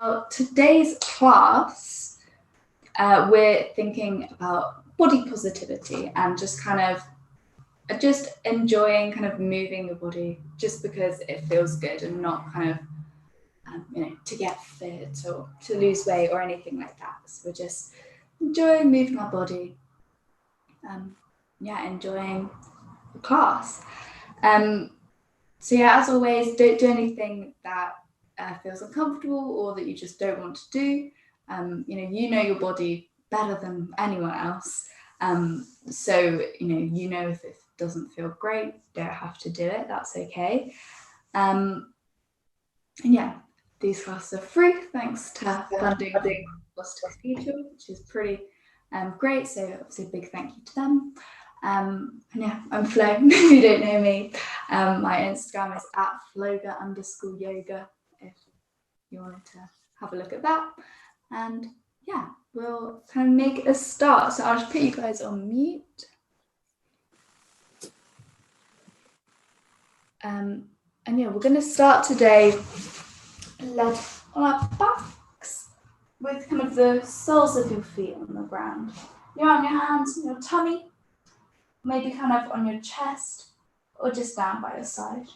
Well, today's class, we're thinking about body positivity and just enjoying kind of moving your body just because it feels good and not kind of, to get fit or to lose weight or anything like that. So we're just enjoying moving our body. Enjoying the class. So yeah, as always, don't do anything that feels uncomfortable or that you just don't want to do. You know your body better than anyone else. So you know if it doesn't feel great, don't have to do it. That's okay. And yeah, these classes are free thanks to funding Positive Future, which is pretty great. So obviously a big thank you to them. And yeah, I'm Flo, if you don't know me. My Instagram is @floga_yoga if you wanted to have a look at that. And yeah, we'll kind of make a start. So I'll just put you guys on mute. And yeah, we're going to start today led on our backs with kind of the soles of your feet on the ground. You're on your hands and your tummy, maybe kind of on your chest or just down by your side.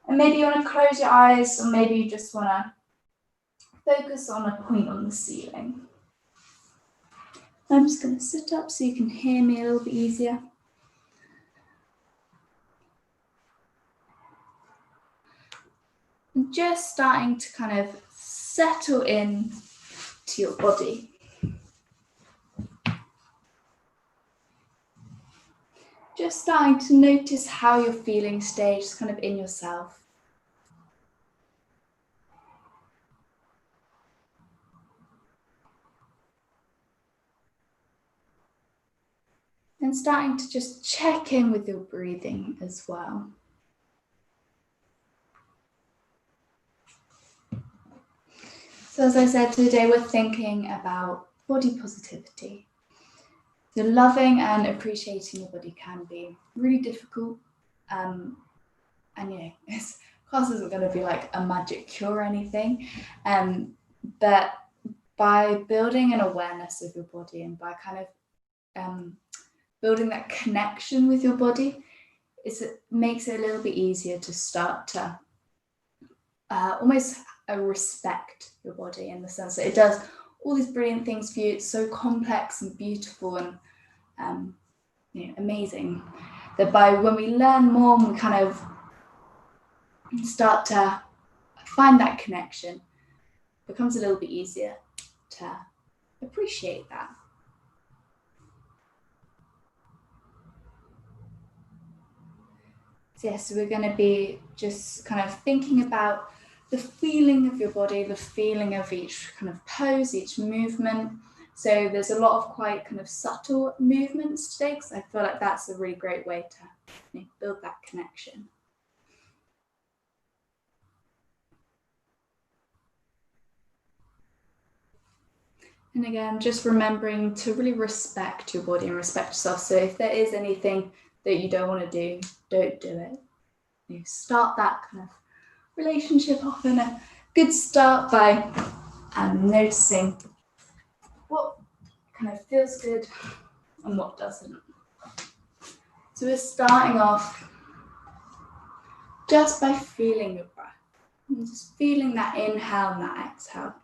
And maybe you want to close your eyes, or maybe you just want to focus on a point on the ceiling. I'm just going to sit up so you can hear me a little bit easier. And just starting to kind of settle in to your body. Just starting to notice how you're feeling today, just kind of in yourself. And starting to just check in with your breathing as well. So as I said, today we're thinking about body positivity. So loving and appreciating your body can be really difficult. This class isn't going to be like a magic cure or anything. But by building an awareness of your body and by kind of building that connection with your body, it makes it a little bit easier to start to almost respect your body, in the sense that it does all these brilliant things for you. It's so complex and beautiful and amazing that when we learn more and we kind of start to find that connection, it becomes a little bit easier to appreciate that. So we're going to be just kind of thinking about the feeling of your body, the feeling of each kind of pose, each movement. So there's a lot of quite kind of subtle movements today, because I feel like that's a really great way to build that connection. And again, just remembering to really respect your body and respect yourself. So if there is anything that you don't want to do, don't do it. Start that kind of relationship off in a good start by noticing what kind of feels good and what doesn't. So we're starting off just by feeling your breath, and just feeling that inhale and that exhale.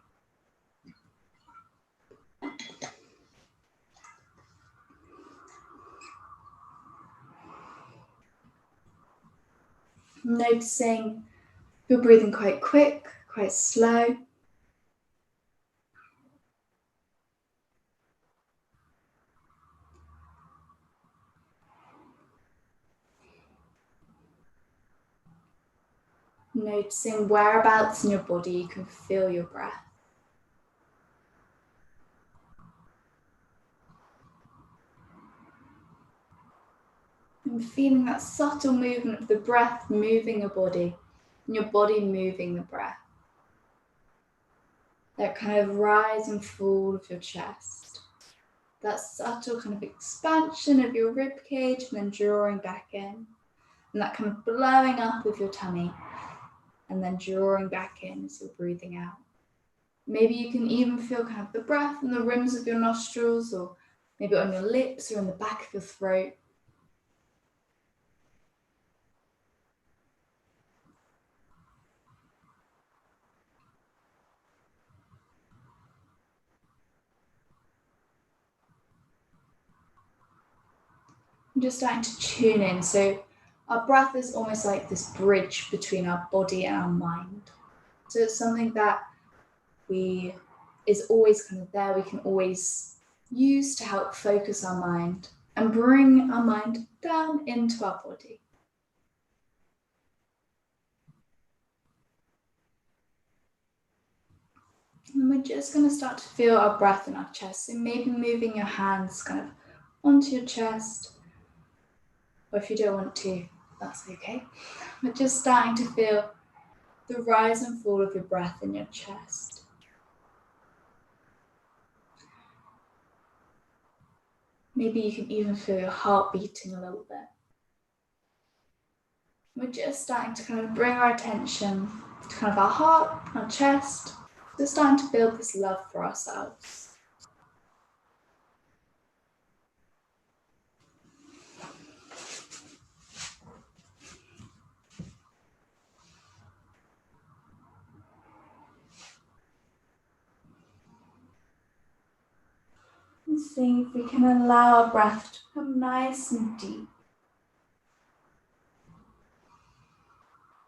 Noticing if you're breathing quite quick, quite slow. Noticing whereabouts in your body you can feel your breath. And feeling that subtle movement of the breath moving your body, and your body moving the breath. That kind of rise and fall of your chest. That subtle kind of expansion of your rib cage and then drawing back in. And that kind of blowing up of your tummy and then drawing back in as you're breathing out. Maybe you can even feel kind of the breath in the rims of your nostrils, or maybe on your lips or in the back of your throat. I'm just starting to tune in. So our breath is almost like this bridge between our body and our mind. So it's something that is always kind of there. We can always use to help focus our mind and bring our mind down into our body. And we're just going to start to feel our breath in our chest. So maybe moving your hands kind of onto your chest, or if you don't want to, that's okay. But just starting to feel the rise and fall of your breath in your chest. Maybe you can even feel your heart beating a little bit. We're just starting to kind of bring our attention to kind of our heart, our chest. We're starting to build this love for ourselves. And see if we can allow our breath to become nice and deep.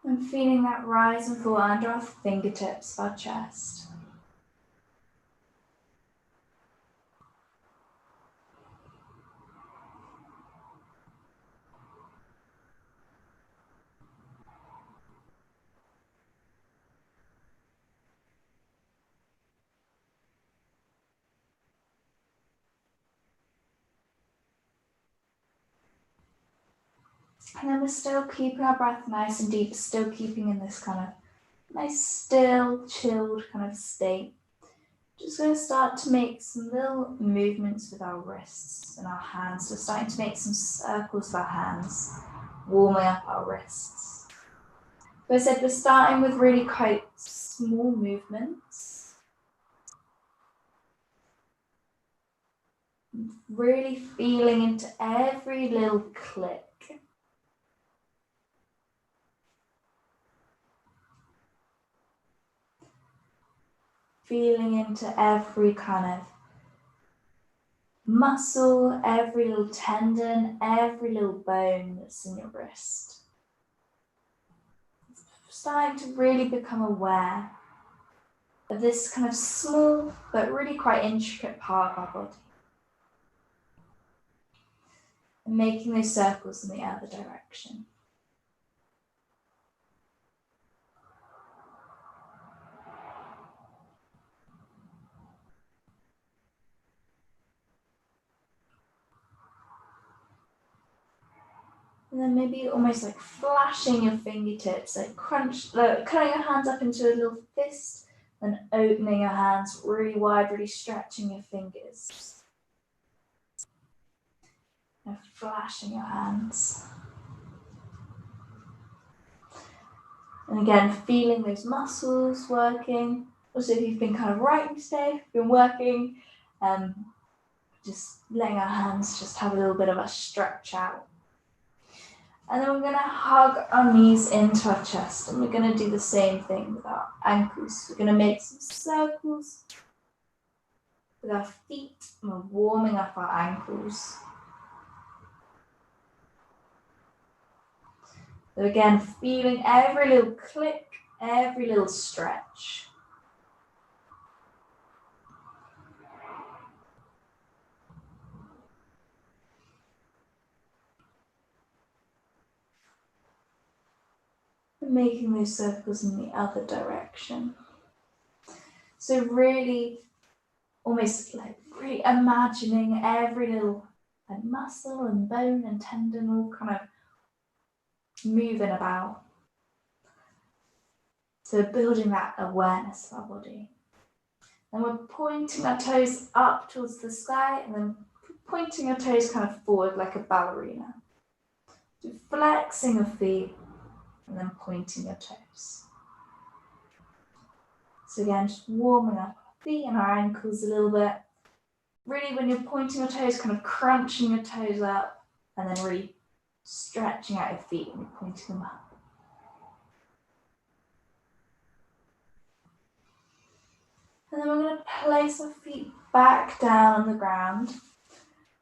And feeling that rise and fall under our fingertips of our chest. And then we're still keeping our breath nice and deep, still keeping in this kind of nice, still, chilled kind of state. Just going to start to make some little movements with our wrists and our hands. So starting to make some circles with our hands, warming up our wrists. So I said we're starting with really quite small movements. Really feeling into every little click. Feeling into every kind of muscle, every little tendon, every little bone that's in your wrist. Starting to really become aware of this kind of small but really quite intricate part of our body. And making those circles in the other direction. And then maybe almost like flashing your fingertips, like cutting your hands up into a little fist, and opening your hands really wide, really stretching your fingers. And flashing your hands. And again, feeling those muscles working. Also, if you've been kind of writing today, been working, just letting our hands just have a little bit of a stretch out. And then we're going to hug our knees into our chest, and we're going to do the same thing with our ankles. We're going to make some circles with our feet, and we're warming up our ankles. So again, feeling every little click, every little stretch. And making those circles in the other direction. So really, almost like really imagining every little muscle and bone and tendon all kind of moving about. So building that awareness of our body. And we're pointing our toes up towards the sky, and then pointing our toes kind of forward like a ballerina. So flexing your feet and then pointing your toes. So again, just warming up our feet and our ankles a little bit. Really, when you're pointing your toes, kind of crunching your toes up, and then really stretching out your feet when you're pointing them up. And then we're going to place our feet back down on the ground.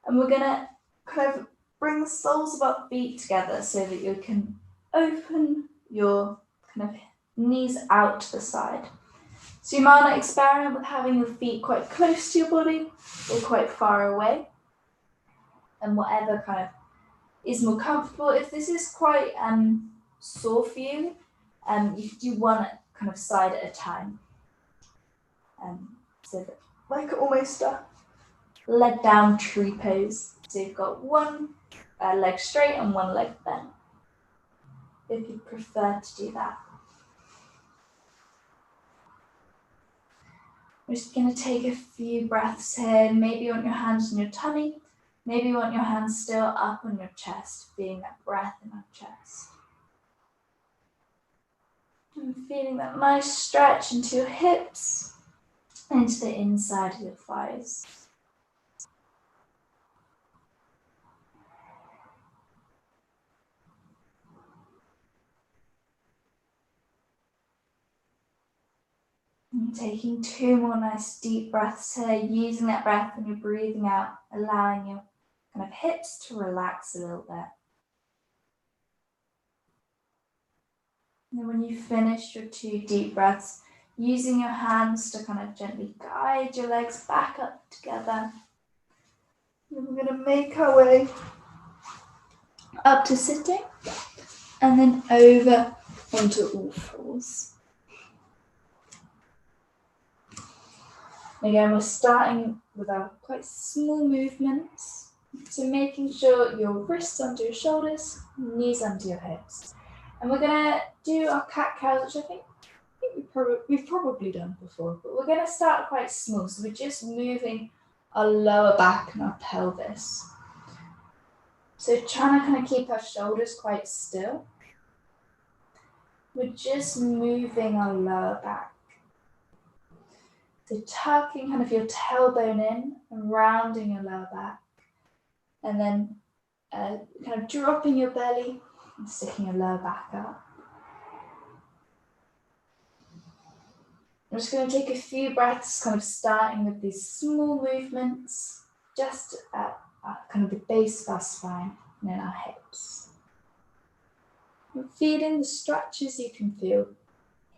And we're going to kind of bring the soles of our feet together so that you can open your kind of knees out to the side. So you might experiment with having your feet quite close to your body or quite far away. And whatever kind of is more comfortable. If this is quite sore for you, you can do one kind of side at a time. So that, like almost a leg down tree pose. So you've got one leg straight and one leg bent, if you prefer to do that. We're just going to take a few breaths here. Maybe you want your hands on your tummy. Maybe you want your hands still up on your chest, feeling that breath in our chest. And feeling that nice stretch into your hips and into the inside of your thighs. And taking 2 more nice deep breaths here, using that breath when you're breathing out, allowing your kind of hips to relax a little bit. And then when you finish your 2 deep breaths, using your hands to kind of gently guide your legs back up together. And we're going to make our way up to sitting and then over onto all fours. Again, we're starting with our quite small movements. So making sure your wrists under your shoulders, knees under your hips. And we're going to do our cat-cows, which I think we've probably done before, but we're going to start quite small. So we're just moving our lower back and our pelvis. So trying to kind of keep our shoulders quite still. We're just moving our lower back. So tucking kind of your tailbone in and rounding your lower back. And then kind of dropping your belly and sticking your lower back up. I'm just going to take a few breaths, kind of starting with these small movements, just at kind of the base of our spine and in our hips. And feeling the stretches you can feel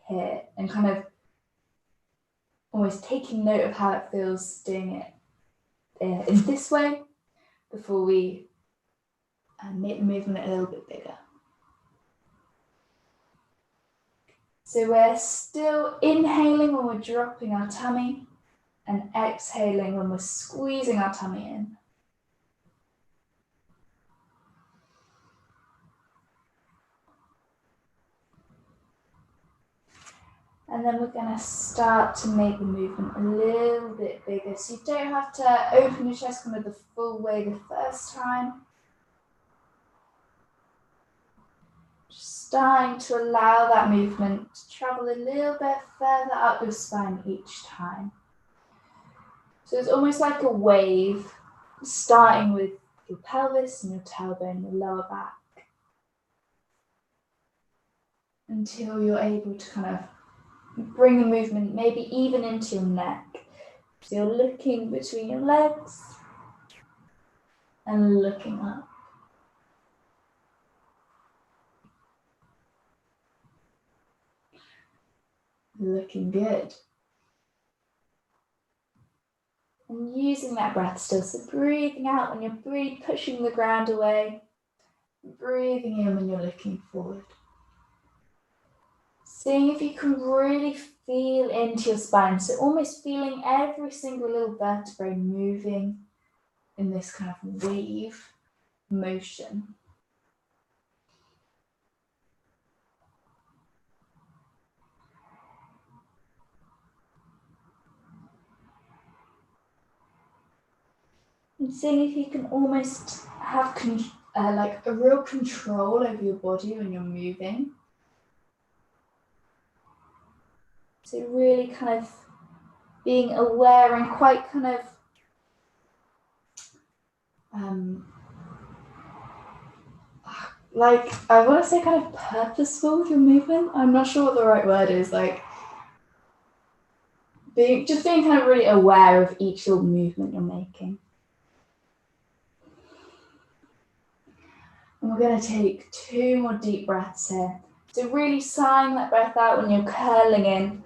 here and kind of almost taking note of how it feels doing it in this way before we make the movement a little bit bigger. So we're still inhaling when we're dropping our tummy and exhaling when we're squeezing our tummy in. And then we're going to start to make the movement a little bit bigger. So you don't have to open your chest kind of the full way the first time. Just starting to allow that movement to travel a little bit further up your spine each time. So it's almost like a wave, starting with your pelvis and your tailbone, your lower back, until you're able to kind of bring the movement maybe even into your neck. So you're looking between your legs and looking up. Looking good. And using that breath still, so breathing out when you're pushing the ground away, breathing in when you're looking forward. Seeing if you can really feel into your spine, so almost feeling every single little vertebrae moving in this kind of wave motion. And seeing if you can almost have like a real control over your body when you're moving. So really kind of being aware and quite kind of like, I want to say kind of purposeful with your movement. I'm not sure what the right word is. Like, being kind of really aware of each little movement you're making. And we're going to take 2 more deep breaths here. So really sighing that breath out when you're curling in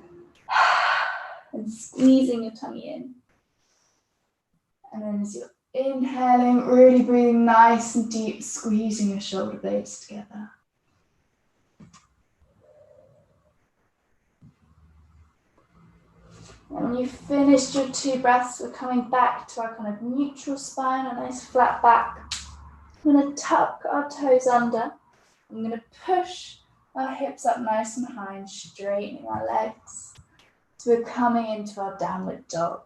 and squeezing your tummy in. And then as you're inhaling, really breathing nice and deep, squeezing your shoulder blades together. And when you've finished your 2 breaths, we're coming back to our kind of neutral spine, a nice flat back. I'm going to tuck our toes under. I'm going to push our hips up nice and high and straightening our legs. So we're coming into our downward dog.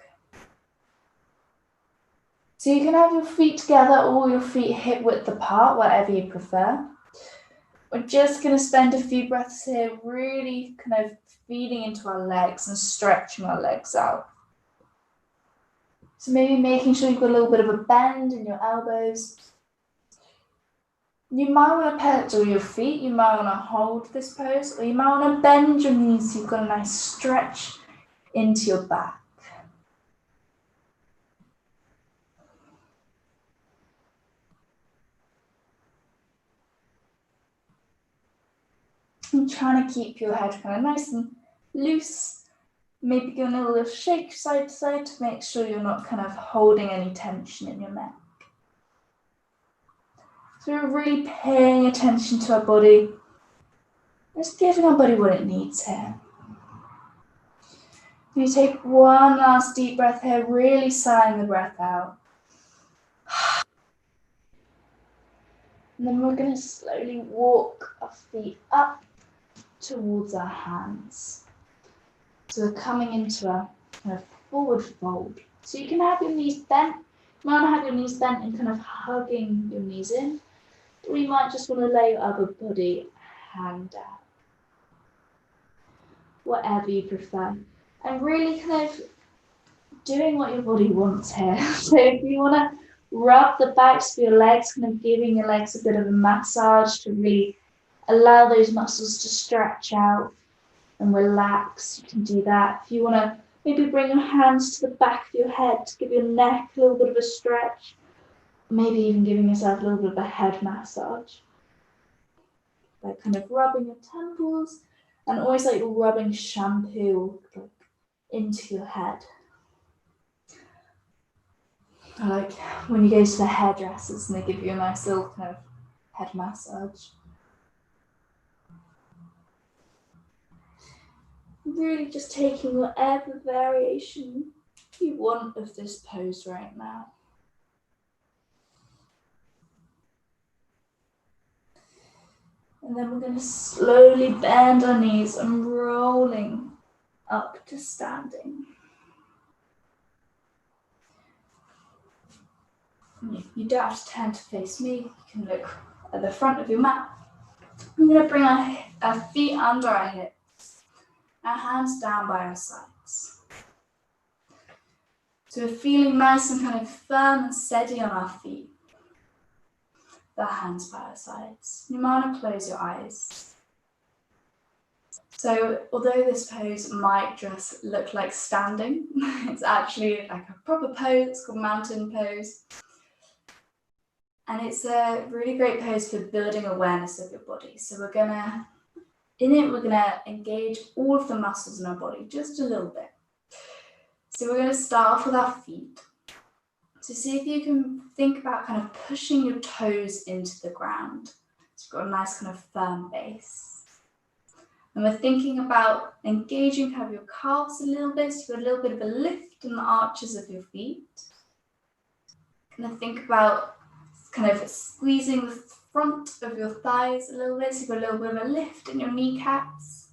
So you can have your feet together or your feet hip width apart, whatever you prefer. We're just going to spend a few breaths here, really kind of feeding into our legs and stretching our legs out. So maybe making sure you've got a little bit of a bend in your elbows. You might want to pedal your feet, you might want to hold this pose, or you might want to bend your knees so you've got a nice stretch into your back. And trying to keep your head kind of nice and loose. Maybe giving a little shake side to side to make sure you're not kind of holding any tension in your neck. So we're really paying attention to our body. Just giving our body what it needs here. You take one last deep breath here, really sighing the breath out. And then we're going to slowly walk our feet up towards our hands. So we're coming into a kind of forward fold. So you can have your knees bent. You might have your knees bent and kind of hugging your knees in. Or you might just want to lay your upper body hand down. Whatever you prefer. And really kind of doing what your body wants here. So if you want to rub the backs of your legs, kind of giving your legs a bit of a massage to really allow those muscles to stretch out and relax, you can do that. If you want to maybe bring your hands to the back of your head to give your neck a little bit of a stretch, maybe even giving yourself a little bit of a head massage. Like kind of rubbing your temples and always like rubbing shampoo into your head. I like when you go to the hairdressers and they give you a nice little kind of head massage. Really just taking whatever variation you want of this pose right now. And then we're going to slowly bend our knees and rolling up to standing. You don't have to turn to face me. You can look at the front of your mat. We're going to bring our feet under our hips, our hands down by our sides. So we're feeling nice and kind of firm and steady on our feet. Our hands by our sides. You might want to close your eyes. So although this pose might just look like standing, it's actually like a proper pose. It's called mountain pose. And it's a really great pose for building awareness of your body. So we're gonna engage all of the muscles in our body, just a little bit. So we're gonna start off with our feet. So see if you can think about kind of pushing your toes into the ground. So you've got a nice kind of firm base. And we're thinking about engaging kind of your calves a little bit. So you've got a little bit of a lift in the arches of your feet. And then think about kind of squeezing the front of your thighs a little bit. So you've got a little bit of a lift in your kneecaps.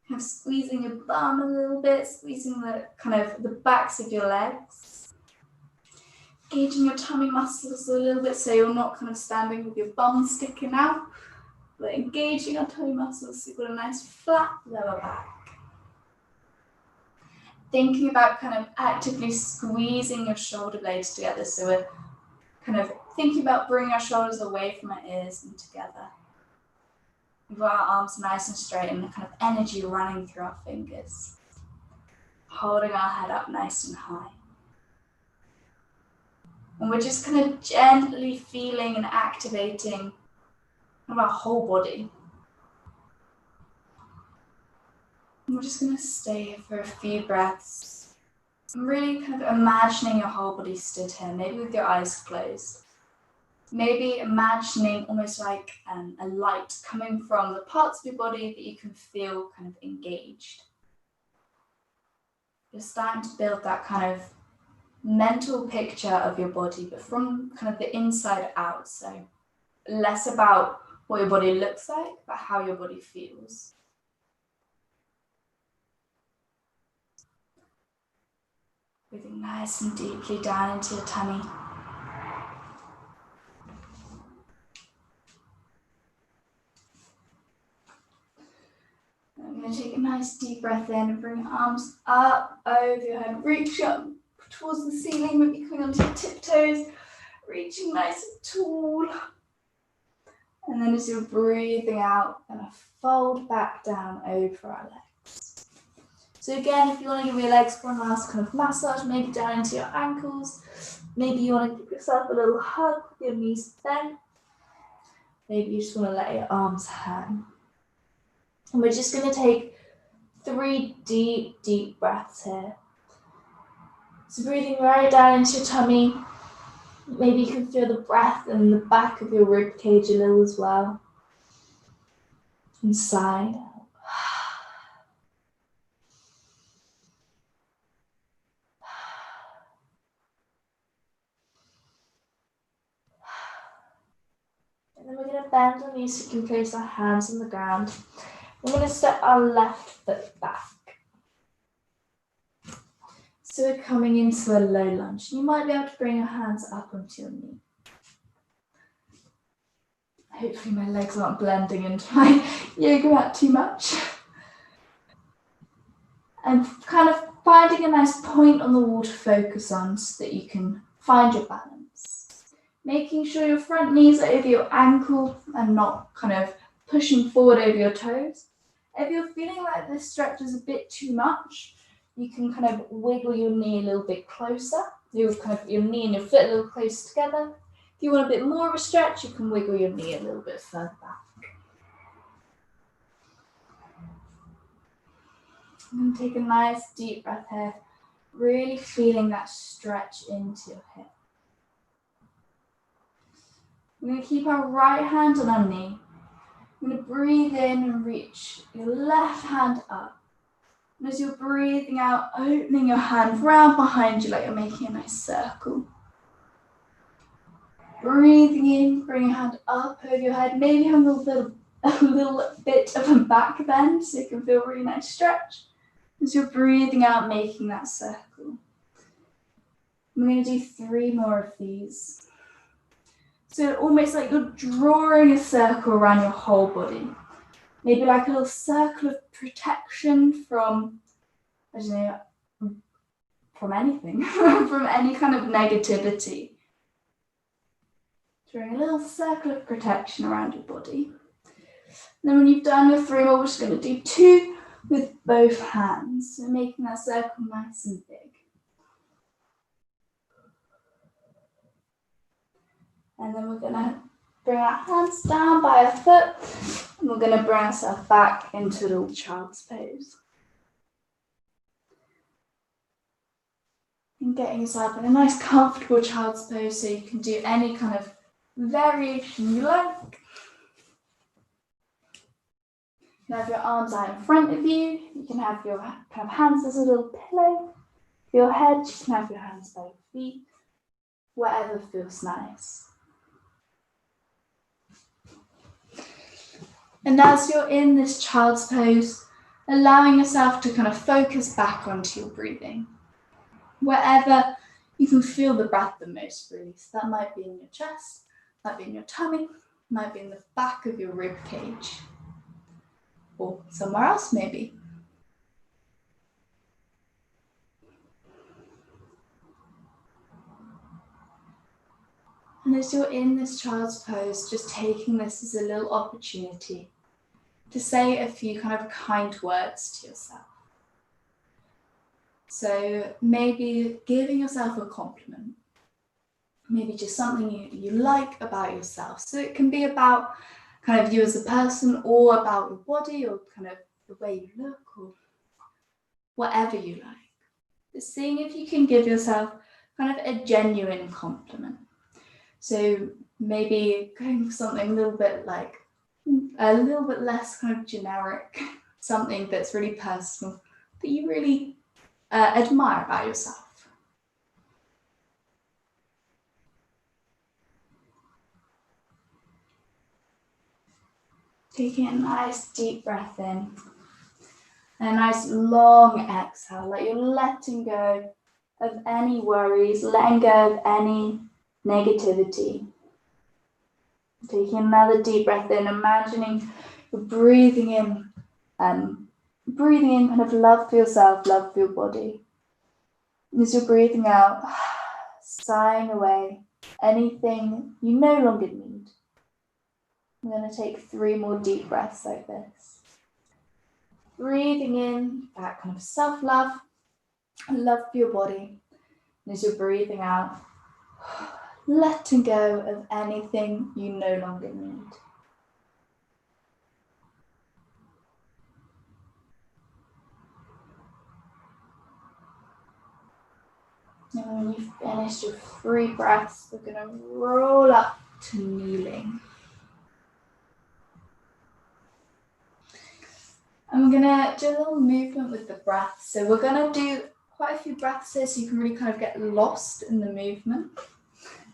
Kind of squeezing your bum a little bit, squeezing the backs of your legs. Engaging your tummy muscles a little bit so you're not kind of standing with your bum sticking out, but engaging your tummy muscles so you've got a nice flat lower back. thinking about kind of actively squeezing your shoulder blades together. So we're kind of thinking about bringing our shoulders away from our ears and together. We've got our arms nice and straight and the kind of energy running through our fingers. Holding our head up nice and high. And we're just kind of gently feeling and activating our whole body. And we're just going to stay here for a few breaths. And really kind of imagining your whole body stood here, maybe with your eyes closed. Maybe imagining almost like a light coming from the parts of your body that you can feel kind of engaged. You're starting to build that kind of mental picture of your body, but from kind of the inside out. So less about what your body looks like, but how your body feels. Breathing nice and deeply down into your tummy. I'm going to take a nice deep breath in and bring your arms up over your head. Reach up towards the ceiling, maybe coming onto your tiptoes. Reaching nice and tall. And then as you're breathing out, going to fold back down over our legs. So again, if you want to give your legs one last kind of massage, maybe down into your ankles. Maybe you want to give yourself a little hug with your knees bent. Maybe you just want to let your arms hang. And we're just going to take 3 deep, deep breaths here. So breathing right down into your tummy. Maybe you can feel the breath in the back of your rib cage a little as well. Inside. And then we're going to bend our knees so we can place our hands on the ground. We're going to step our left foot back. So we're coming into a low lunge. You might be able to bring your hands up onto your knee. Hopefully my legs aren't blending into my yoga mat too much. And kind of finding a nice point on the wall to focus on so that you can find your balance. Making sure your front knees are over your ankle and not kind of pushing forward over your toes. If you're feeling like this stretch is a bit too much, you can kind of wiggle your knee a little bit closer. Your knee and your foot a little closer together. If you want a bit more of a stretch, you can wiggle your knee a little bit further back. And take a nice deep breath here, really feeling that stretch into your hip. We're going to keep our right hand on our knee. We're going to breathe in and reach your left hand up. And as you're breathing out, opening your hand round behind you like you're making a nice circle. Breathing in, bring your hand up over your head. Maybe have a little bit of a back bend so you can feel a really nice stretch. As you're breathing out, making that circle. We're going to do 3 more of these. So almost like you're drawing a circle around your whole body. Maybe like a little circle of protection from, I don't know, from anything, from any kind of negativity. Drawing a little circle of protection around your body. And then when you've done your 3 more, we're just going to do 2 with both hands. So making that circle nice and big. And then we're going to bring our hands down by our foot. And we're going to bring ourselves back into a little child's pose. And getting yourself in a nice comfortable child's pose so you can do any kind of variation you like. You can have your arms out in front of you. You can have your kind of hands as a little pillow. For your head, you can have your hands by your feet. Whatever feels nice. And as you're in this child's pose, allowing yourself to kind of focus back onto your breathing. Wherever you can feel the breath the most, really. So that might be in your chest, might be in your tummy, might be in the back of your rib cage. Or somewhere else maybe. And as you're in this child's pose, just taking this as a little opportunity to say a few kind of kind words to yourself. So maybe giving yourself a compliment, maybe just something you like about yourself. So it can be about kind of you as a person, or about your body, or kind of the way you look, or whatever you like. But seeing if you can give yourself kind of a genuine compliment. So maybe going for something a little bit less kind of generic, something that's really personal, that you really admire about yourself. Taking a nice deep breath in, and a nice long exhale, like you're letting go of any worries, letting go of any negativity. Taking another deep breath in, imagining you're breathing in kind of love for yourself, love for your body. And as you're breathing out, sighing away anything you no longer need. I'm going to take 3 more deep breaths like this. Breathing in that kind of self-love, love for your body. And as you're breathing out, letting go of anything you no longer need. And when you've finished your 3 breaths, we're going to roll up to kneeling. And we're going to do a little movement with the breath. So we're going to do quite a few breaths here so you can really kind of get lost in the movement.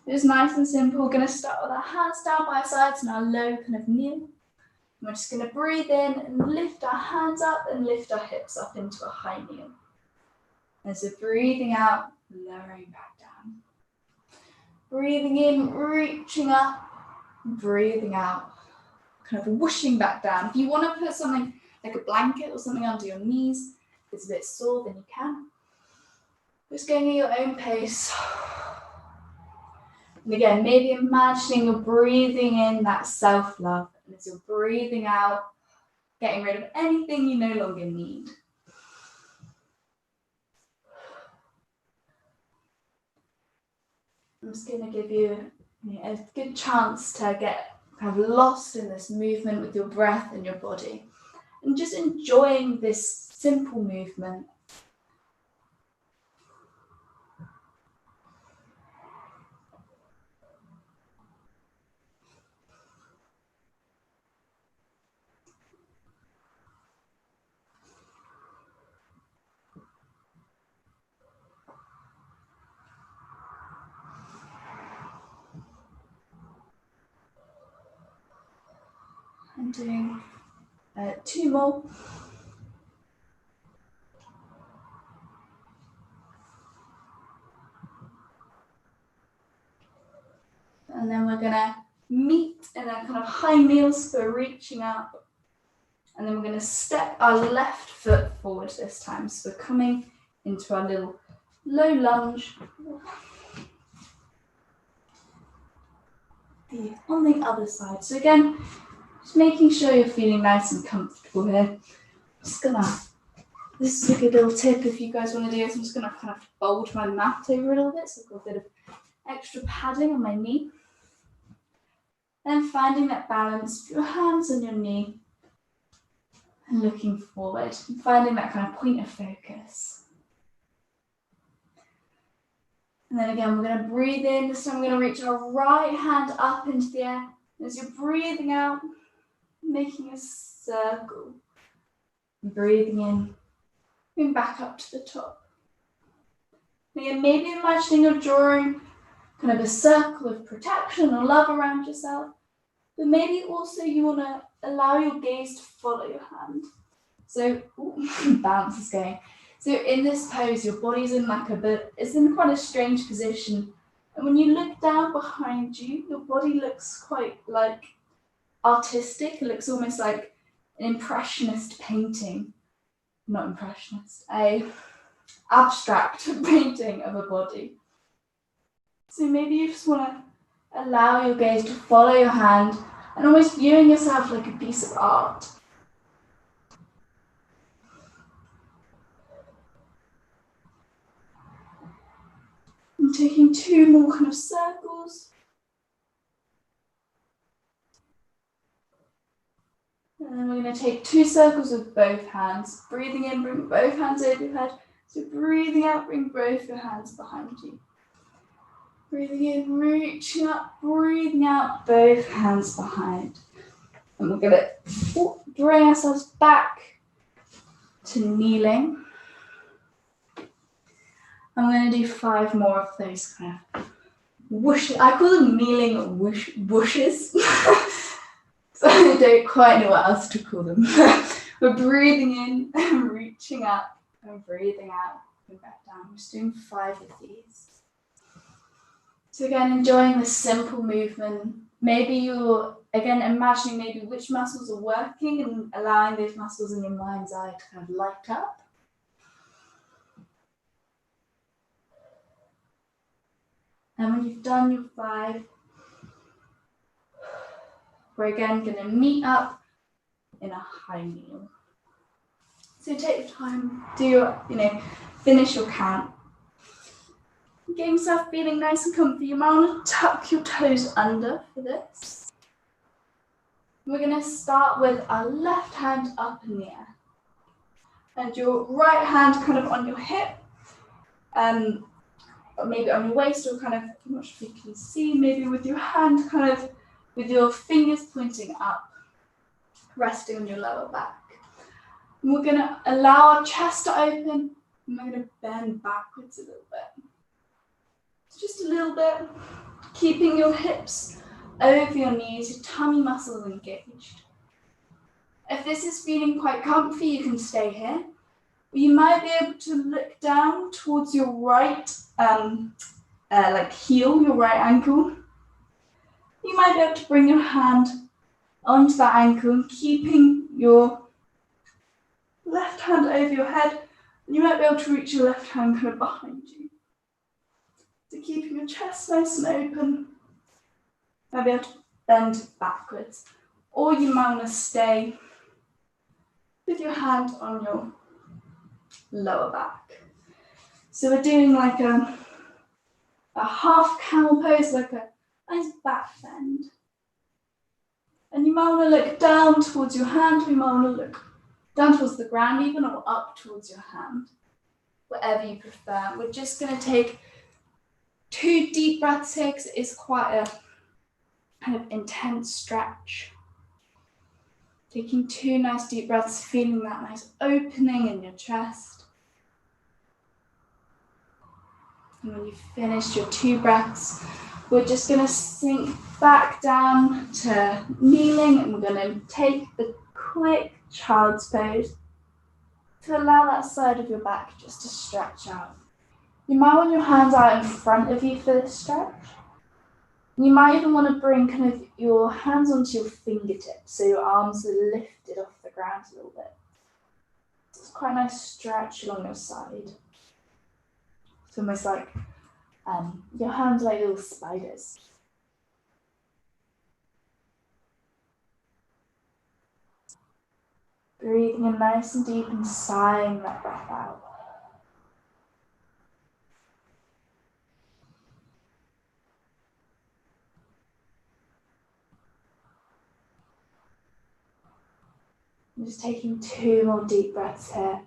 It's nice and simple. We're going to start with our hands down by our sides and our low kind of kneel. And we're just going to breathe in and lift our hands up and lift our hips up into a high kneel. And so breathing out, lowering back down. Breathing in, reaching up, breathing out, kind of whooshing back down. If you want to put something like a blanket or something under your knees, if it's a bit sore, then you can. Just going at your own pace. And again, maybe imagining you're breathing in that self-love, and as you're breathing out, getting rid of anything you no longer need. I'm just going to give you a good chance to get kind of lost in this movement with your breath and your body, and just enjoying this simple movement. I'm doing 2 more. And then we're going to meet in a kind of high kneels for reaching up. And then we're going to step our left foot forward this time. So we're coming into our little low lunge. On the other side. So again, just making sure you're feeling nice and comfortable here. This is a good little tip if you guys want to do this. I'm just going to kind of fold my mat over a little bit, so I've got a bit of extra padding on my knee. Then finding that balance, your hands on your knee, and looking forward, and finding that kind of point of focus. And then again, we're going to breathe in. This time we're going to reach our right hand up into the air. As you're breathing out, making a circle. Breathing in, going back up to the top. Again, maybe imagining you're drawing kind of a circle of protection or love around yourself. But maybe also you want to allow your gaze to follow your hand. So, balance is going. So in this pose, your body's in it's in quite a strange position. And when you look down behind you, your body looks quite like artistic. It looks almost like an impressionist painting. Not impressionist, a abstract painting of a body. So maybe you just want to allow your gaze to follow your hand and almost viewing yourself like a piece of art. I'm taking 2 more kind of circles. And then we're going to take 2 circles with both hands. Breathing in, bring both hands over your head. So breathing out, bring both your hands behind you. Breathing in, reaching up, breathing out, both hands behind. And we're going to bring ourselves back to kneeling. I'm going to do 5 more of those kind of whooshes. I call them kneeling whooshes. So I don't quite know what else to call them. We're breathing in and reaching up and breathing out and back down. We're just doing 5 of these. So again, enjoying this simple movement. Maybe you're, again, imagining maybe which muscles are working and allowing those muscles in your mind's eye to kind of light up. And when you've done your 5, we're again going to meet up in a high kneel. So take your time, finish your count. Get yourself feeling nice and comfy. You might want to tuck your toes under for this. We're going to start with our left hand up in the air. And your right hand kind of on your hip. Or maybe on your waist, or kind of, I'm not sure if you can see, maybe with your hand kind of, with your fingers pointing up, resting on your lower back. And we're going to allow our chest to open, and we're going to bend backwards a little bit. Just a little bit, keeping your hips over your knees, your tummy muscles engaged. If this is feeling quite comfy, you can stay here. You might be able to look down towards your right heel, your right ankle. You might be able to bring your hand onto that ankle and keeping your left hand over your head. And you might be able to reach your left hand kind of behind you. So keeping your chest nice and open. You might be able to bend backwards. Or you might want to stay with your hand on your lower back. So we're doing like a half camel pose, like a nice back bend. And you might want to look down towards your hand, or you might want to look down towards the ground even, or up towards your hand, whatever you prefer. We're just going to take 2 deep breaths here because it is quite a kind of intense stretch. Taking 2 nice deep breaths, feeling that nice opening in your chest. And when you've finished your 2 breaths, we're just going to sink back down to kneeling, and we're going to take the quick child's pose to allow that side of your back just to stretch out. You might want your hands out in front of you for this stretch. You might even want to bring kind of your hands onto your fingertips so your arms are lifted off the ground a little bit. It's quite a nice stretch along your side. It's almost like your hands are like little spiders. Breathing in nice and deep and sighing that breath out. I'm just taking 2 more deep breaths here.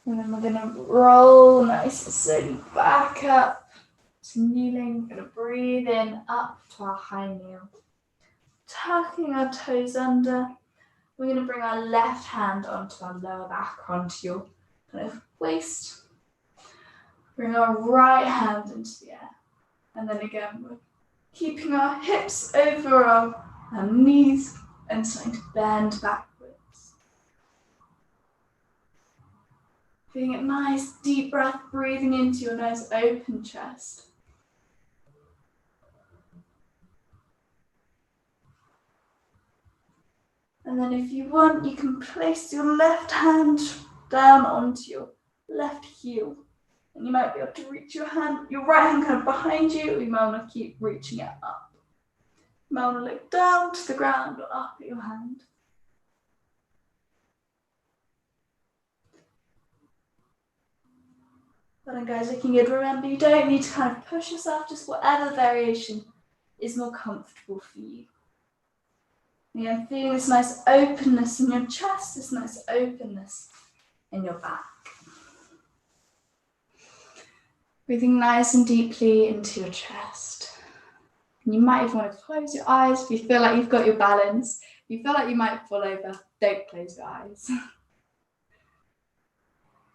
And then we're going to roll nice and slowly back up to kneeling. We're going to breathe in up to our high kneel. Tucking our toes under. We're going to bring our left hand onto our lower back, onto your kind of waist. Bring our right hand into the air. And then again, we're keeping our hips over our knees and starting to bend backwards. Feeling a nice deep breath, breathing into your nice open chest. And then if you want, you can place your left hand down onto your left heel. And you might be able to reach your right hand kind of behind you, or you might want to keep reaching it up. You might want to look down to the ground or up at your hand. Well done, guys, looking good. Remember, you don't need to kind of push yourself, just whatever variation is more comfortable for you. Again, feeling this nice openness in your chest, this nice openness in your back. Breathing nice and deeply into your chest. And you might even want to close your eyes if you feel like you've got your balance. If you feel like you might fall over, don't close your eyes.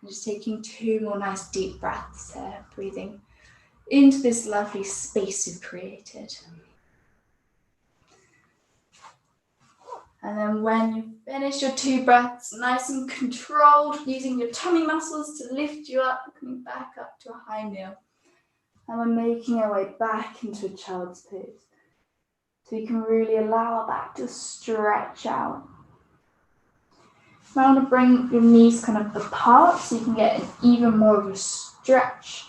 Just taking 2 more nice deep breaths here, breathing into this lovely space you've created. And then when you finish your 2 breaths, nice and controlled, using your tummy muscles to lift you up, coming back up to a high kneel. And we're making our way back into a child's pose. So you can really allow our back to stretch out. You want to bring your knees kind of apart so you can get even more of a stretch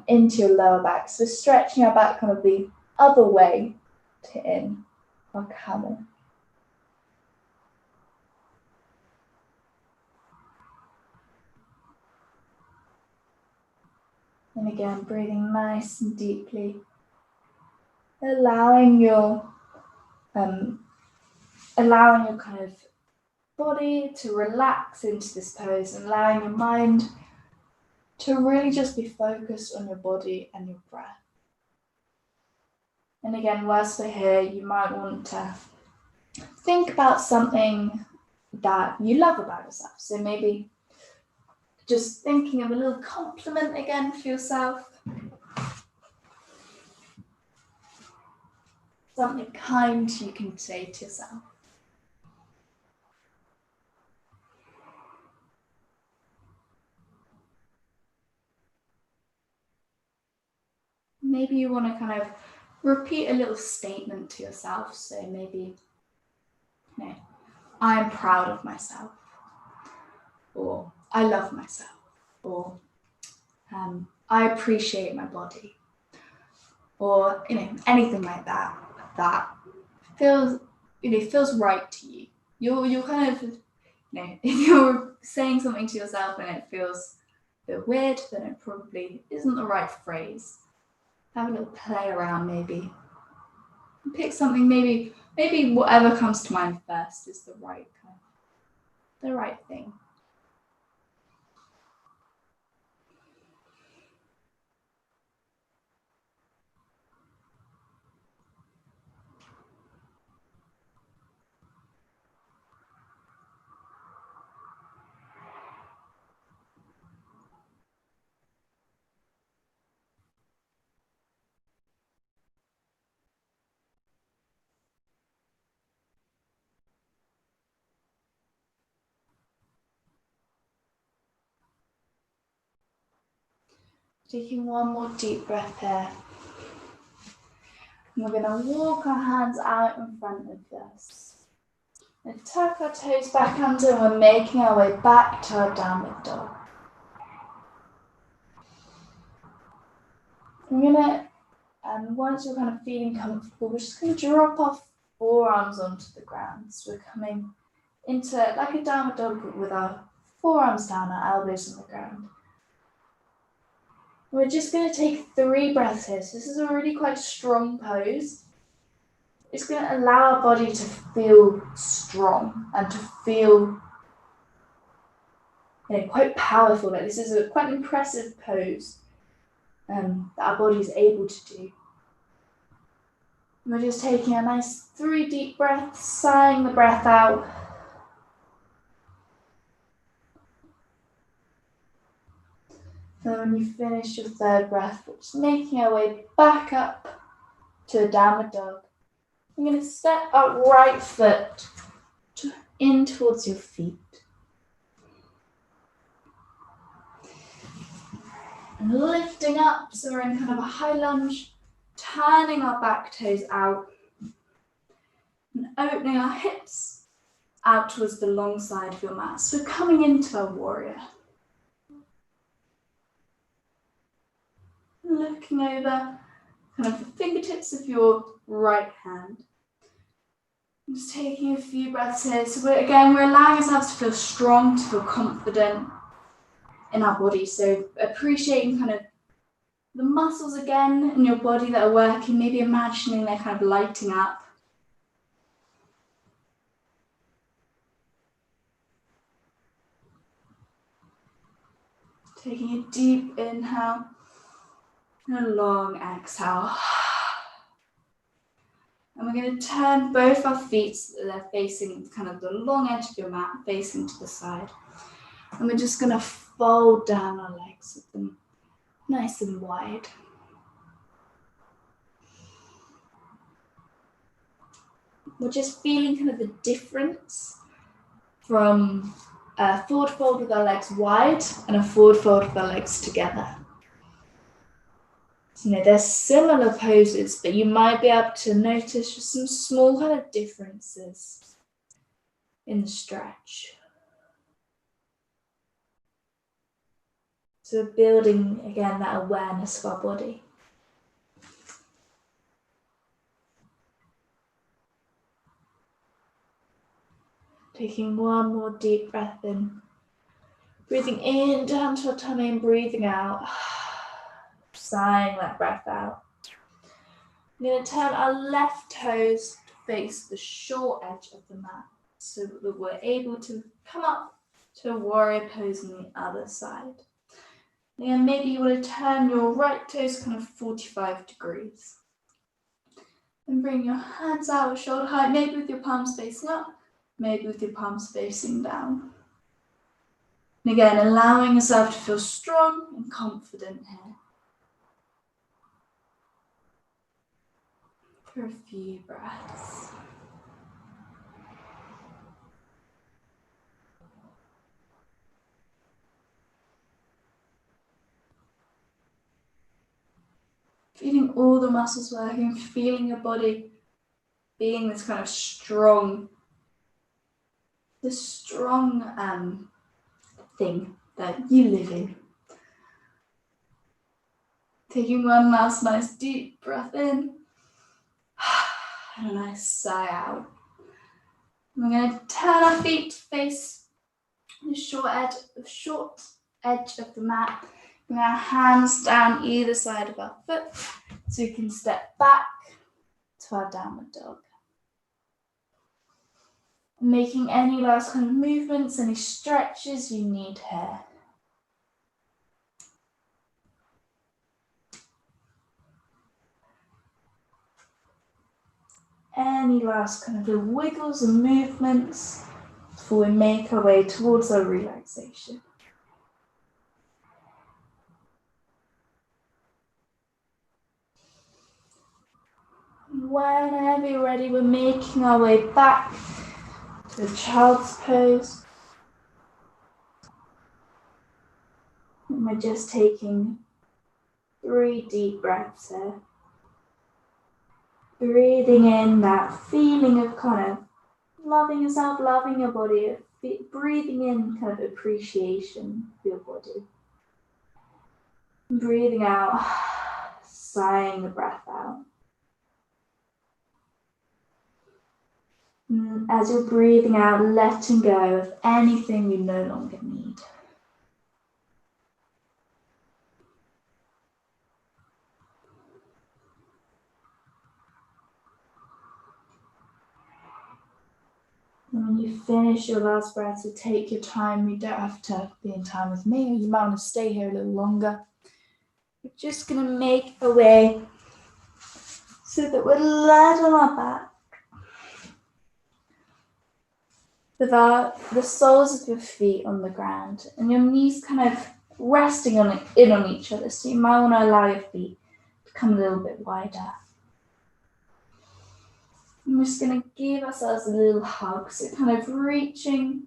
into your lower back. So stretching our back kind of the other way to in our camel. And again, breathing nice and deeply, allowing your kind of body to relax into this pose, and allowing your mind to really just be focused on your body and your breath. And again, whilst we're here, you might want to think about something that you love about yourself. So maybe just thinking of a little compliment again for yourself. Something kind you can say to yourself. Maybe you want to kind of repeat a little statement to yourself. So maybe, I'm proud of myself, or I love myself, or I appreciate my body, or anything like that that feels right to you. You're kind of if you're saying something to yourself and it feels a bit weird, then it probably isn't the right phrase. Have a little play around, maybe pick something. Maybe whatever comes to mind first is the right thing. Taking one more deep breath here. And we're going to walk our hands out in front of us. And tuck our toes back under, and we're making our way back to our downward dog. I'm going to, once you're kind of feeling comfortable, we're just going to drop our forearms onto the ground. So we're coming into like a downward dog with our forearms down, our elbows on the ground. We're just going to take 3 breaths here. So this is a really quite strong pose. It's going to allow our body to feel strong and to feel quite powerful. Like this is a quite impressive pose that our body is able to do. And we're just taking a nice 3 deep breaths, sighing the breath out. And when you finish your 3rd breath, we're just making our way back up to a downward dog. I'm going to step our right foot in towards your feet. And lifting up, so we're in kind of a high lunge, turning our back toes out and opening our hips out towards the long side of your mat. So we're coming into a warrior. looking over kind of the fingertips of your right hand. Just taking a few breaths here. So we're allowing ourselves to feel strong, to feel confident in our body. So appreciating kind of the muscles again in your body that are working, maybe imagining they're kind of lighting up. Taking a deep inhale and a long exhale. And we're going to turn both our feet so that they're facing kind of the long edge of your mat, facing to the side. And we're just going to fold down our legs with them nice and wide. We're just feeling kind of the difference from a forward fold with our legs wide and a forward fold with our legs together. So, they're similar poses, but you might be able to notice just some small kind of differences in the stretch. So we're building, again, that awareness of our body. Taking one more deep breath in. Breathing in, down to our tummy, and breathing out. Sighing that breath out. I'm going to turn our left toes to face the short edge of the mat so that we're able to come up to a warrior pose on the other side. And maybe you want to turn your right toes kind of 45 degrees. And bring your hands out shoulder height, maybe with your palms facing up, maybe with your palms facing down. And again, allowing yourself to feel strong and confident here. For a few breaths. Feeling all the muscles working, feeling your body being this kind of strong, thing that you live in. Taking one last nice deep breath in and a nice sigh out. We're going to turn our feet to face the short edge of the mat. Bring our hands down either side of our foot so we can step back to our downward dog. Making any last kind of movements, any stretches you need here. Any last kind of little wiggles and movements before we make our way towards our relaxation. Whenever you're ready, we're making our way back to a child's pose. And we're just taking 3 deep breaths here. Breathing in that feeling of kind of loving yourself, loving your body, breathing in kind of appreciation for your body. Breathing out, sighing the breath out. And as you're breathing out, letting go of anything you no longer need. And when you finish your last breath, so take your time. You don't have to be in time with me, or you might want to stay here a little longer. We're just going to make a way so that we're laid on our back. With the soles of your feet on the ground and your knees kind of resting on each other. So you might want to allow your feet to come a little bit wider. And we're just going to give ourselves a little hug. So kind of reaching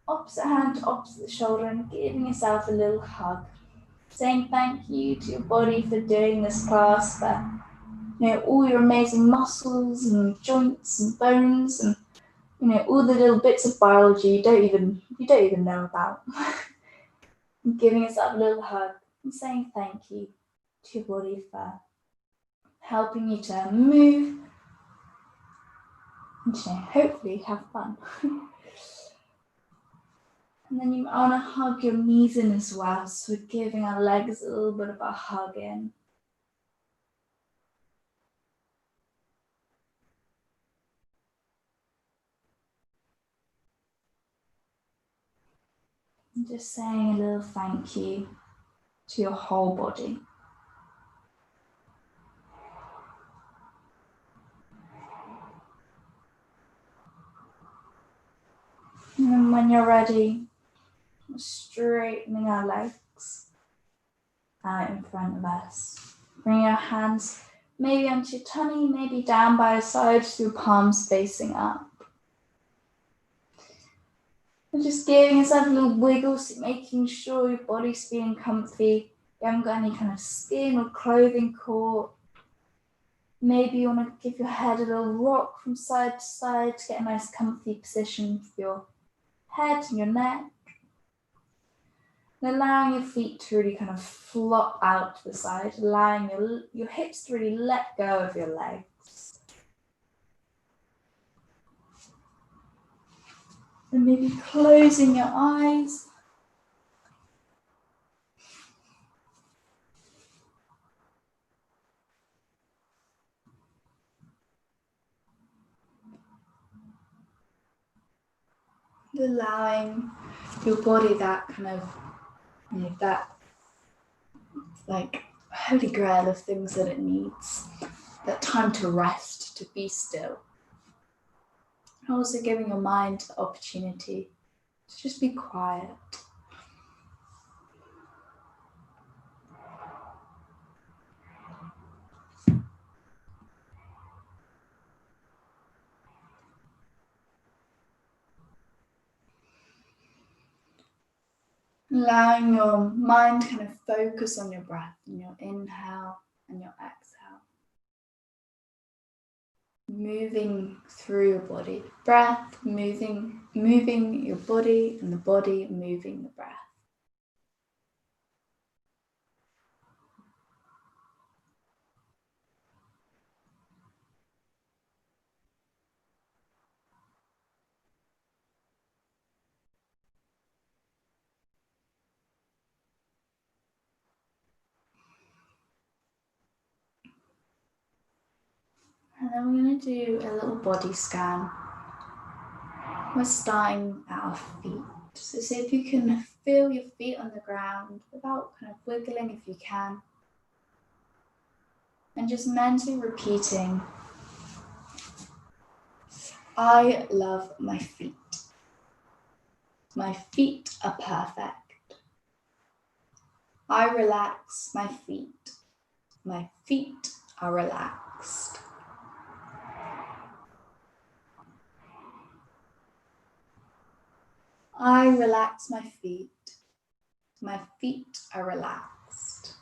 opposite hand to opposite shoulder and giving yourself a little hug. Saying thank you to your body for doing this class, for all your amazing muscles and joints and bones and all the little bits of biology you don't even know about. And giving yourself a little hug and saying thank you to your body for helping you to move and hopefully have fun. And then you want to hug your knees in as well, so we're giving our legs a little bit of a hug in. And just saying a little thank you to your whole body. And then when you're ready, straightening our legs out in front of us. Bring your hands maybe onto your tummy, maybe down by your sides, your palms facing up. And just giving yourself a little wiggle, so making sure your body's feeling comfy. You haven't got any kind of skin or clothing caught. Maybe you want to give your head a little rock from side to side to get a nice comfy position for your head and your neck. And allowing your feet to really kind of flop out to the side, allowing your hips to really let go of your legs. And maybe closing your eyes. Allowing your body that kind of, that like holy grail of things that it needs, that time to rest, to be still. And also giving your mind the opportunity to just be quiet. Allowing your mind to kind of focus on your breath and your inhale and your exhale. Moving through your body. Breath moving your body, and the body moving the breath. And then we're going to do a little body scan. We're starting at our feet. So see if you can feel your feet on the ground without kind of wiggling if you can. And just mentally repeating, I love my feet. My feet are perfect. I relax my feet. My feet are relaxed. I relax my feet. My feet are relaxed.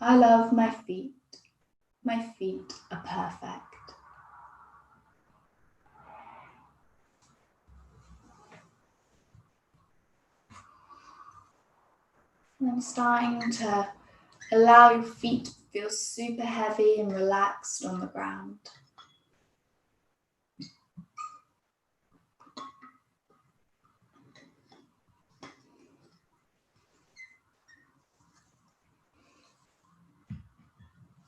I love my feet. My feet are perfect. And I'm starting to allow your feet to feel super heavy and relaxed on the ground.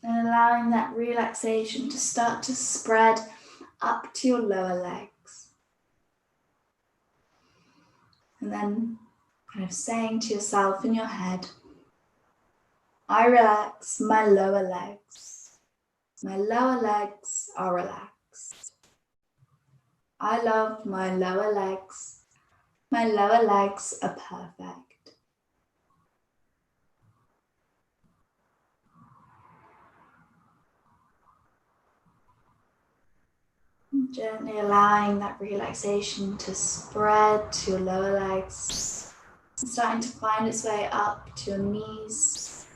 And allowing that relaxation to start to spread up to your lower legs. And then kind of saying to yourself in your head, I relax my lower legs. My lower legs are relaxed. I love my lower legs. My lower legs are perfect. Gently allowing that relaxation to spread to your lower legs, starting to find its way up to your knees,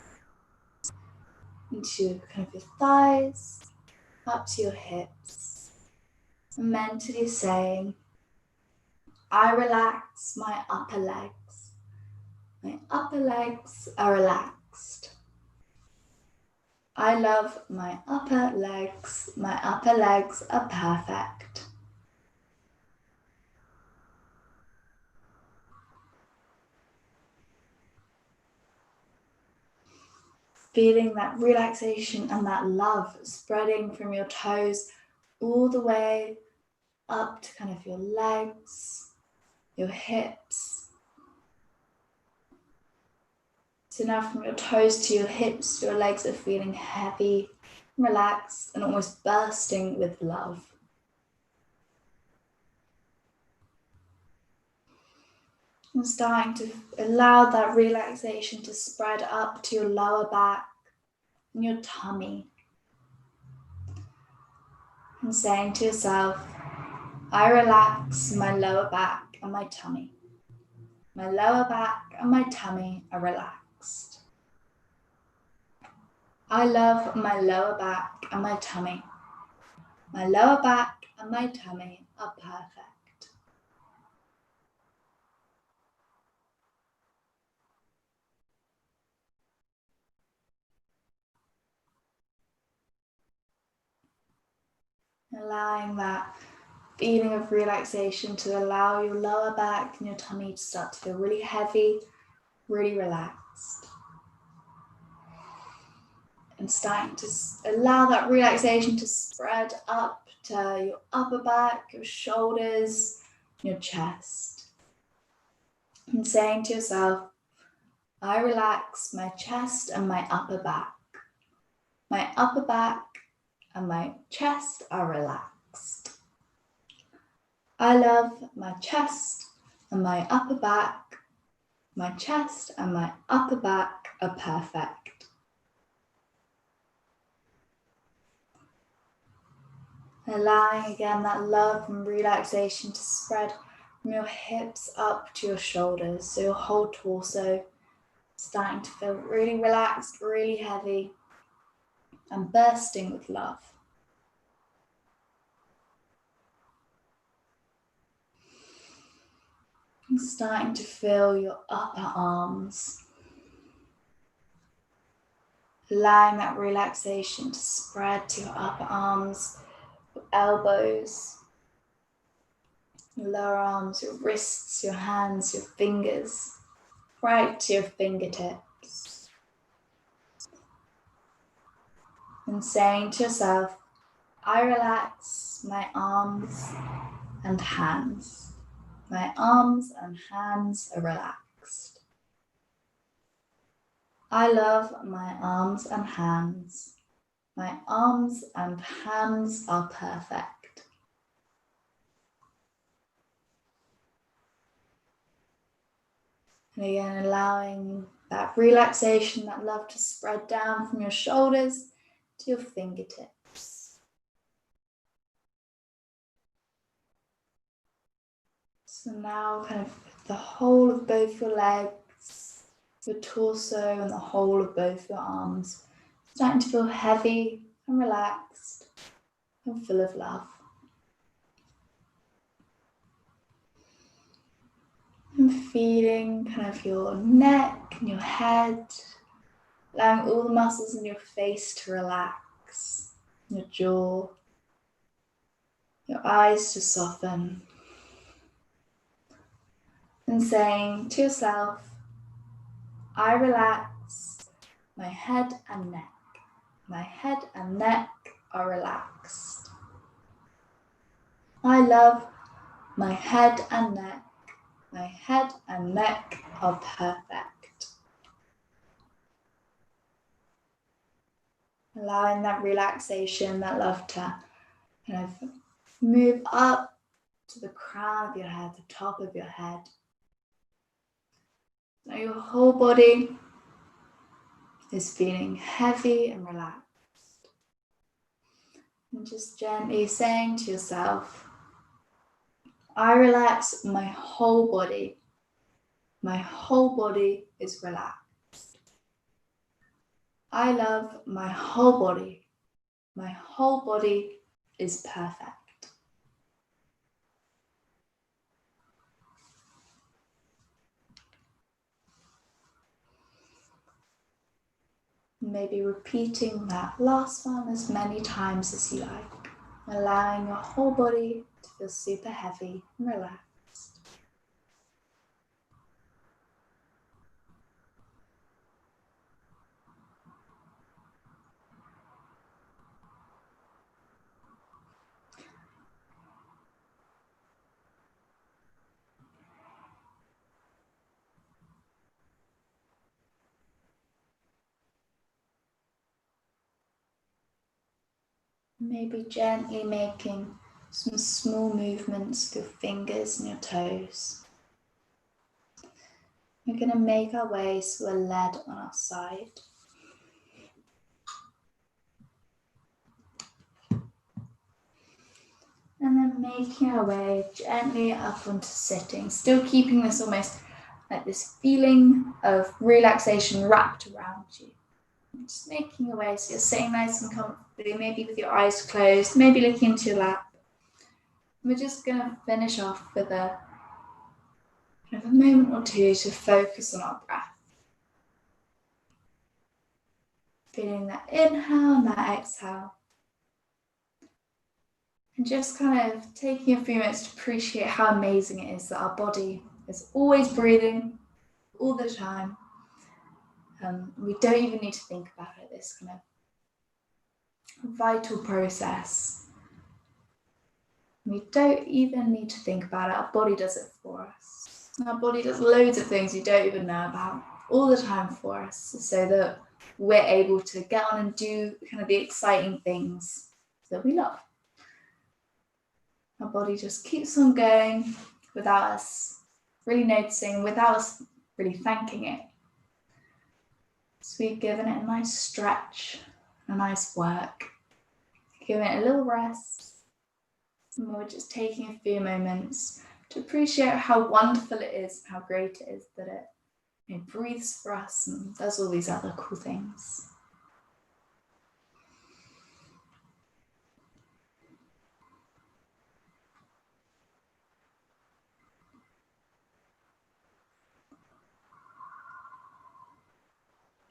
into kind of your thighs, up to your hips, and mentally saying, I relax my upper legs. My upper legs are relaxed. I love my upper legs. My upper legs are perfect. Feeling that relaxation and that love spreading from your toes all the way up to kind of your legs, your hips. So now from your toes to your hips, your legs are feeling heavy, relaxed, and almost bursting with love. And starting to allow that relaxation to spread up to your lower back and your tummy. And saying to yourself, I relax my lower back and my tummy. My lower back and my tummy are relaxed. I love my lower back and my tummy. My lower back and my tummy are perfect. Allowing that feeling of relaxation to allow your lower back and your tummy to start to feel really heavy, really relaxed. And starting to allow that relaxation to spread up to your upper back, your shoulders, your chest. And saying to yourself, I relax my chest and my upper back. My upper back and my chest are relaxed. I love my chest and my upper back. My chest and my upper back are perfect. Allowing again that love and relaxation to spread from your hips up to your shoulders, so your whole torso starting to feel really relaxed, really heavy, and bursting with love. And starting to feel your upper arms. Allowing that relaxation to spread to your upper arms, your elbows, your lower arms, your wrists, your hands, your fingers, right to your fingertips. And saying to yourself, I relax my arms and hands. My arms and hands are relaxed. I love my arms and hands. My arms and hands are perfect. And again, allowing that relaxation, that love to spread down from your shoulders to your fingertips. So now kind of the whole of both your legs, your torso and the whole of both your arms, starting to feel heavy and relaxed and full of love. And feeling kind of your neck and your head, allowing all the muscles in your face to relax, your jaw, your eyes to soften. And saying to yourself, I relax my head and neck. My head and neck are relaxed. I love my head and neck. My head and neck are perfect. Allowing that relaxation, that love to kind of move up to the crown of your head, the top of your head. Now your whole body is feeling heavy and relaxed. And just gently saying to yourself, I relax my whole body. My whole body is relaxed. I love my whole body. My whole body is perfect. Maybe repeating that last one as many times as you like, allowing your whole body to feel super heavy and relaxed. Maybe gently making some small movements with your fingers and your toes. We're going to make our way so we're led on our side. And then making our way gently up onto sitting, still keeping this almost like this feeling of relaxation wrapped around you. Just making your way so you're sitting nice and comfortably, maybe with your eyes closed, maybe looking into your lap. We're just going to finish off with a moment or two to focus on our breath. Feeling that inhale and that exhale. And just kind of taking a few minutes to appreciate how amazing it is that our body is always breathing all the time. We don't even need to think about it, this kind of vital process. We don't even need to think about it, our body does it for us. Our body does loads of things we don't even know about all the time for us, so that we're able to get on and do kind of the exciting things that we love. Our body just keeps on going without us really noticing, without us really thanking it. So we've given it a nice stretch, a nice work, given it a little rest, and we're just taking a few moments to appreciate how wonderful it is, how great it is that it breathes for us and does all these other cool things.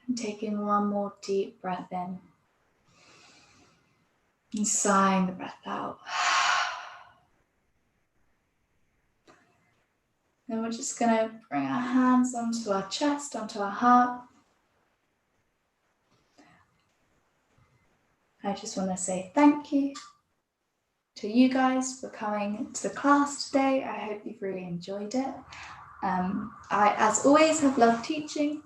And taking one more deep breath in and sighing the breath out. Then we're just going to bring our hands onto our chest, onto our heart. I just want to say thank you to you guys for coming to the class today. I hope you've really enjoyed it. I, as always, have loved teaching.